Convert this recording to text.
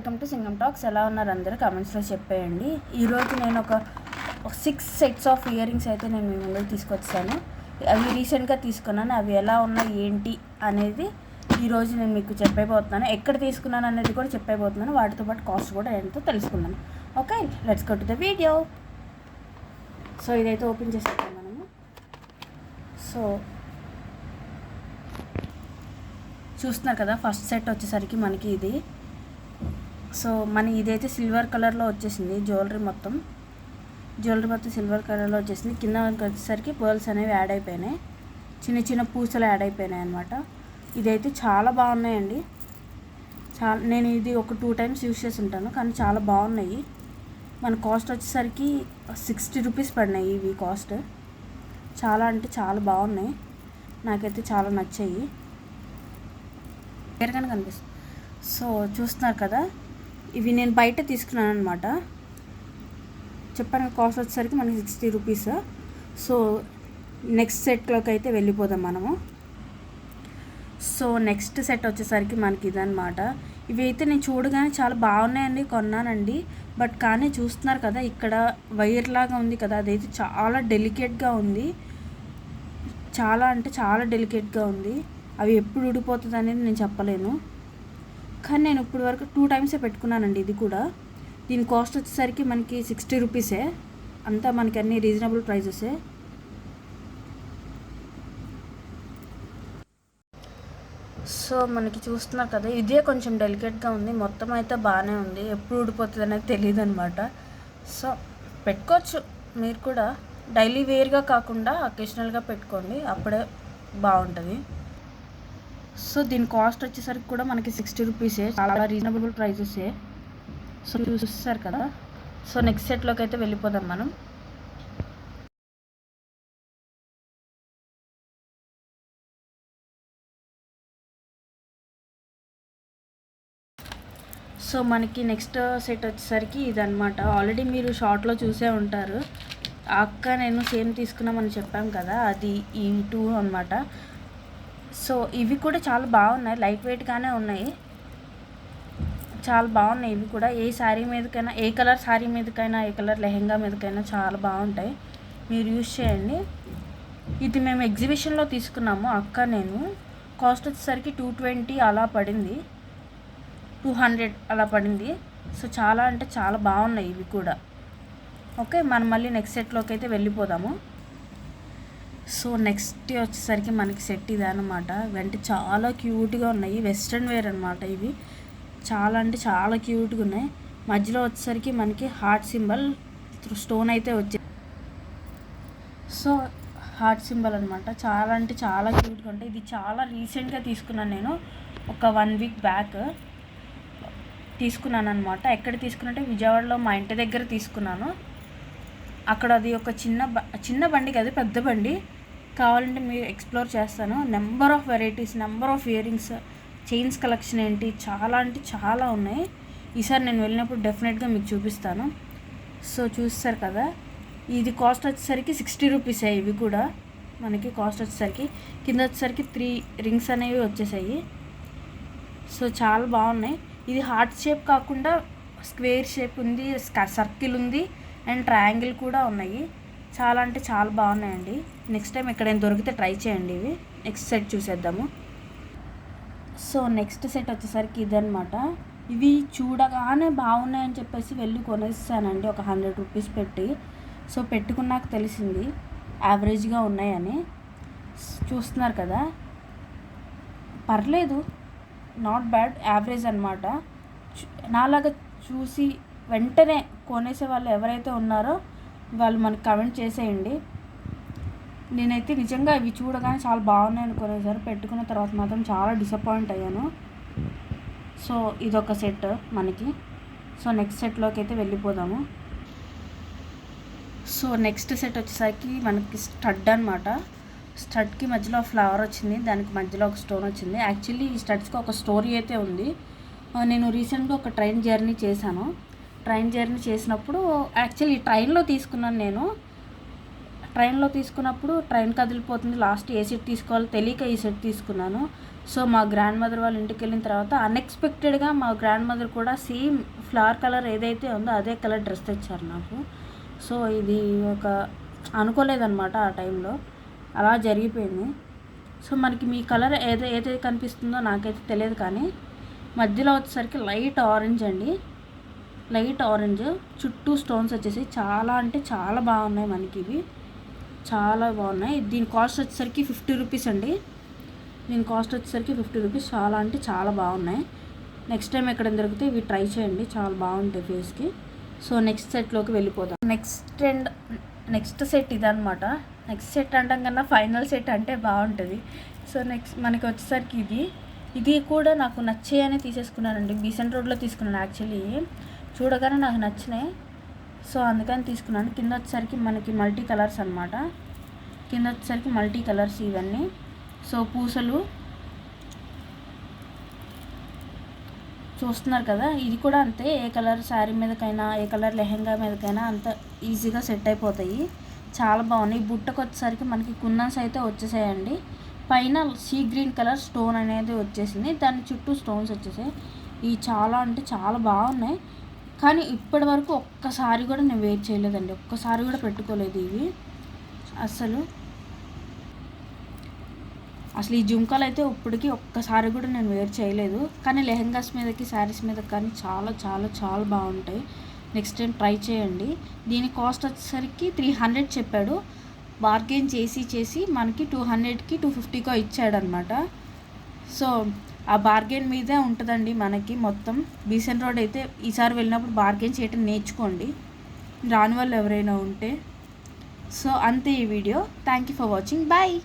Welcome to Singam talks. ఎలా ఉన్నారు అందరూ కామెంట్స్లో చెప్పేయండి. ఈరోజు నేను ఒక 6 సెట్స్ ఆఫ్ ఇయర్ రింగ్స్ అయితే నేను మీ ముందుకు తీసుకొచ్చాను. అవి రీసెంట్గా తీసుకున్నాను. అవి ఎలా ఉన్నాయి ఏంటి అనేది ఈరోజు నేను మీకు చెప్పైపోతున్నాను. ఎక్కడ తీసుకున్నాను అనేది కూడా చెప్పైపోతున్నాను. వాటితో పాటు కాస్ట్ కూడా ఎంతో తెలుసుకున్నాను. Okay, let's go to the video. So ఇదైతే ఓపెన్ చేసేద్దాం మనము. సో చూస్తున్నారు కదా, ఫస్ట్ సెట్ వచ్చేసరికి మనకి ఇది. సో ఇదైతే సిల్వర్ కలర్లో వచ్చేసింది. జ్యువెలరీ మొత్తం సిల్వర్ కలర్లో వచ్చేసింది. కింద వచ్చేసరికి పర్ల్స్ అనేవి యాడ్ అయిపోయినాయి, చిన్న చిన్న పూసలు యాడ్ అయిపోయినాయి అనమాట. ఇదైతే చాలా బాగున్నాయండి. నేను ఇది ఒక 2 టైమ్స్ యూజ్ చేసి ఉంటాను, కానీ చాలా బాగున్నాయి. మన కాస్ట్ వచ్చేసరికి 60 రూపీస్ పడినాయి ఇవి కాస్ట్. చాలా అంటే చాలా బాగున్నాయి, నాకైతే చాలా నచ్చాయి. క్లియర్గానే కనిపిస్తుంది. సో చూస్తున్నారు కదా, ఇవి నేను బయట తీసుకున్నాను అనమాట. చెప్పాను కాస్ట్ వచ్చేసరికి మనకి 60 రూపీస్. సో నెక్స్ట్ సెట్లోకి అయితే వెళ్ళిపోదాం మనము. సో నెక్స్ట్ సెట్ వచ్చేసరికి మనకి ఇదనమాట. ఇవి అయితే నేను చూడగానే చాలా బాగున్నాయండి, కొన్నానండి. బట్ కానీ చూస్తున్నారు కదా, ఇక్కడ వైర్ లాగా ఉంది కదా, అదైతే చాలా డెలికేట్గా ఉంది. చాలా అంటే చాలా డెలికేట్గా ఉంది. అవి ఎప్పుడు ఊడిపోతుంది అనేది నేను చెప్పలేను. కానీ నేను ఇప్పటి వరకు 2 టైమ్సే పెట్టుకున్నానండి. ఇది కూడా దీని కాస్ట్ వచ్చేసరికి మనకి 60 రూపీసే. అంతా మనకి అన్ని రీజనబుల్ ప్రైజెసే. సో మనకి చూస్తున్నారు కదా, ఇదే కొంచెం డెలికేట్గా ఉంది. మొత్తం అయితే బాగానే ఉంది, ఎప్పుడు ఊడిపోతుంది అనేది తెలియదు అనమాట. సో పెట్టుకోవచ్చు మీరు కూడా, డైలీ వేర్గా కాకుండా అకేషనల్గా పెట్టుకోండి, అప్పుడే బాగుంటుంది. సో దీని కాస్ట్ వచ్చేసరికి కూడా మనకి 60 రూపీసే, చాలా రీజనబుల్ ప్రైజెసే. సో చూస్తారు కదా. సో నెక్స్ట్ సెట్లోకి అయితే వెళ్ళిపోదాం మనం. సో మనకి నెక్స్ట్ సెట్ వచ్చేసరికి ఇదనమాట. ఆల్రెడీ మీరు షార్ట్లో చూసే ఉంటారు. అక్క నేను సేమ్ తీసుకున్నామని చెప్పాం కదా, అది ఈ 2 అనమాట. సో ఇవి కూడా చాలా బాగున్నాయి, లైట్ వెయిట్గానే ఉన్నాయి, చాలా బాగున్నాయి. ఇవి కూడా ఏ శారీ మీదకైనా, ఏ కలర్ శారీ మీదకైనా, ఏ కలర్ లెహెంగా మీదకైనా చాలా బాగుంటాయి. మీరు యూజ్ చేయండి. ఇది మేము ఎగ్జిబిషన్లో తీసుకున్నాము అక్క నేను. కాస్ట్ వచ్చేసరికి 220 అలా పడింది, 200 అలా పడింది. సో చాలా అంటే చాలా బాగున్నాయి ఇవి కూడా. ఓకే, మనం మళ్ళీ నెక్స్ట్ సెట్లోకి అయితే వెళ్ళిపోదాము. సో నెక్స్ట్ వచ్చేసరికి మనకి సెట్ ఇది అనమాట. ఇవంటే చాలా క్యూట్గా ఉన్నాయి, వెస్ట్రన్ వేర్ అనమాట. ఇవి చాలా అంటే చాలా క్యూట్గా ఉన్నాయి. మధ్యలో వచ్చేసరికి మనకి హార్ట్ సింబల్ స్టోన్ అయితే వచ్చేది. సో హార్ట్ సింబల్ అనమాట. చాలా అంటే చాలా క్యూట్గా ఉంటాయి. ఇది చాలా రీసెంట్గా తీసుకున్నాను నేను, ఒక 1 వీక్ బ్యాక్ తీసుకున్నాను అనమాట. ఎక్కడ తీసుకున్నట్టే విజయవాడలో మా ఇంటి దగ్గర తీసుకున్నాను. అక్కడ అది ఒక చిన్న బండి కాదు, పెద్ద బండి. కావాలంటే మీరు ఎక్స్ప్లోర్ చేస్తాను. Number of varieties, number of ear rings, chains collection ఏంటి, చాలా అంటే చాలా ఉన్నాయి. ఈసారి నేను వెళ్ళినప్పుడు డెఫినెట్గా మీకు చూపిస్తాను. సో చూస్తారు కదా, ఇది కాస్ట్ వచ్చేసరికి 60 రూపీసే. ఇవి కూడా మనకి కాస్ట్ వచ్చేసరికి కింద వచ్చేసరికి 3 రింగ్స్ అనేవి వచ్చేసాయి. సో చాలా బాగున్నాయి. ఇది హార్ట్ షేప్ కాకుండా స్క్వేర్ షేప్ ఉంది, సర్కిల్ ఉంది, అండ్ ట్రయాంగిల్ కూడా ఉన్నాయి. చాలా అంటే చాలా బాగున్నాయండి. నెక్స్ట్ టైం ఎక్కడైనా దొరికితే ట్రై చేయండి ఇవి. నెక్స్ట్ సెట్ చూసేద్దాము. సో నెక్స్ట్ సెట్ వచ్చేసరికి ఇదనమాట. ఇవి చూడగానే బాగున్నాయని చెప్పేసి వెళ్ళి కొనేసానండి, ఒక 100 రూపీస్ పెట్టి. సో పెట్టుకున్నాక తెలిసింది యావరేజ్గా ఉన్నాయని. చూస్తున్నారు కదా, పర్లేదు, నాట్ బ్యాడ్, యావరేజ్ అనమాట. నాలాగా చూసి వెంటనే కొనేసే వాళ్ళు ఎవరైతే ఉన్నారో వాళ్ళు మనకు కమెంట్ చేసేయండి. నేనైతే నిజంగా ఇవి చూడగానే చాలా బాగున్నాయి అనుకునేసారు, పెట్టుకున్న తర్వాత మాత్రం చాలా డిసప్పాయింట్ అయ్యాను. సో ఇదొక సెట్ మనకి. సో నెక్స్ట్ సెట్లోకి అయితే వెళ్ళిపోదాము. సో నెక్స్ట్ సెట్ వచ్చేసరికి మనకి స్టడ్ అనమాట. స్టడ్కి మధ్యలో ఫ్లవర్ వచ్చింది, దానికి మధ్యలో ఒక స్టోన్ వచ్చింది. యాక్చువల్లీ ఈ స్టడ్స్కి ఒక స్టోరీ అయితే ఉంది. నేను రీసెంట్గా ఒక ట్రైన్ జర్నీ చేశాను. ట్రైన్ జర్నీ చేసినప్పుడు యాక్చువల్లీ ట్రైన్లో తీసుకున్నాను నేను. ట్రైన్లో తీసుకున్నప్పుడు ట్రైన్ కదిలిపోతుంది, లాస్ట్ ఏ సెట్ తీసుకోవాలో తెలియక ఈ సెట్ తీసుకున్నాను. సో మా గ్రాండ్ మదర్ వాళ్ళ ఇంటికి వెళ్ళిన తర్వాత అన్ఎక్స్పెక్టెడ్గా మా గ్రాండ్ మదర్ కూడా సేమ్ ఫ్లవర్ కలర్ ఏదైతే ఉందో అదే కలర్ డ్రెస్ తెచ్చారు నాకు. సో ఇది ఒక అనుకోలేదన్నమాట ఆ టైంలో, అలా జరిగిపోయింది. సో మనకి మీ కలర్ ఏదైతే కనిపిస్తుందో నాకైతే తెలియదు, కానీ మధ్యలో వచ్చేసరికి లైట్ ఆరెంజ్ అండి, లైట్ ఆరెంజ్ చుట్టూ స్టోన్స్ వచ్చేసి చాలా అంటే చాలా బాగున్నాయి. మనకి ఇవి చాలా బాగున్నాయి. దీని కాస్ట్ వచ్చేసరికి 50 రూపీస్ అండి. దీని కాస్ట్ వచ్చేసరికి 50 రూపీస్. చాలా అంటే చాలా బాగున్నాయి. నెక్స్ట్ టైం ఎక్కడ దొరికితే ఇవి ట్రై చేయండి, చాలా బాగుంటాయి ఫేస్కి. సో నెక్స్ట్ సెట్లోకి వెళ్ళిపోదాం. నెక్స్ట్ సెట్ ఇదనమాట. నెక్స్ట్ సెట్ అంటాం కన్నా ఫైనల్ సెట్ అంటే బాగుంటుంది. సో నెక్స్ట్ మనకి వచ్చేసరికి ఇది కూడా నాకు నచ్చాయని తీసేసుకున్నానండి. బీసెంట్ రోడ్లో తీసుకున్నాను. యాక్చువల్లీ చూడగానే నాకు నచ్చినాయి, సో అందుకని తీసుకున్నాను. కింద వచ్చేసరికి మనకి మల్టీ కలర్స్ అనమాట. కింద వచ్చేసరికి మల్టీ కలర్స్ ఇవన్నీ. సో పూసలు చూస్తున్నారు కదా, ఇది కూడా అంతే. ఏ కలర్ శారీ మీదకైనా, ఏ కలర్ లెహెంగా మీదకైనా అంత ఈజీగా సెట్ అయిపోతాయి. చాలా బాగున్నాయి. బుట్టకు వచ్చేసరికి మనకి కుందన్స్ అయితే వచ్చేసాయండి. పైన సీ గ్రీన్ కలర్ స్టోన్ అనేది వచ్చేసింది, దాని చుట్టూ స్టోన్స్ వచ్చేసాయి. ఇవి చాలా అంటే చాలా బాగున్నాయి, కానీ ఇప్పటి వరకు ఒక్కసారి కూడా నేను వేర్ చేయలేదండి, ఒక్కసారి కూడా పెట్టుకోలేదు ఇవి అసలు ఈ జుంకాలు అయితే ఇప్పటికీ ఒక్కసారి కూడా నేను వేర్ చేయలేదు. కానీ లెహెంగాస్ మీదకి, శారీస్ మీద కానీ చాలా చాలా చాలా బాగుంటాయి. నెక్స్ట్ టైం ట్రై చేయండి. దీని కాస్ట్ వచ్చేసరికి 300 చెప్పాడు. బార్గెన్ చేసి మనకి 200కి 250కో ఇచ్చాడనమాట. సో ఆ బార్గెన్ మీదే ఉంటుందండి మనకి మొత్తం. బీసెంట్ రోడ్ అయితే ఈసారి వెళ్ళినప్పుడు బార్గెన్ చేయటం నేర్చుకోండి, రాని వాళ్ళు ఎవరైనా ఉంటే. సో అంతే ఈ video. Thank you for watching. Bye.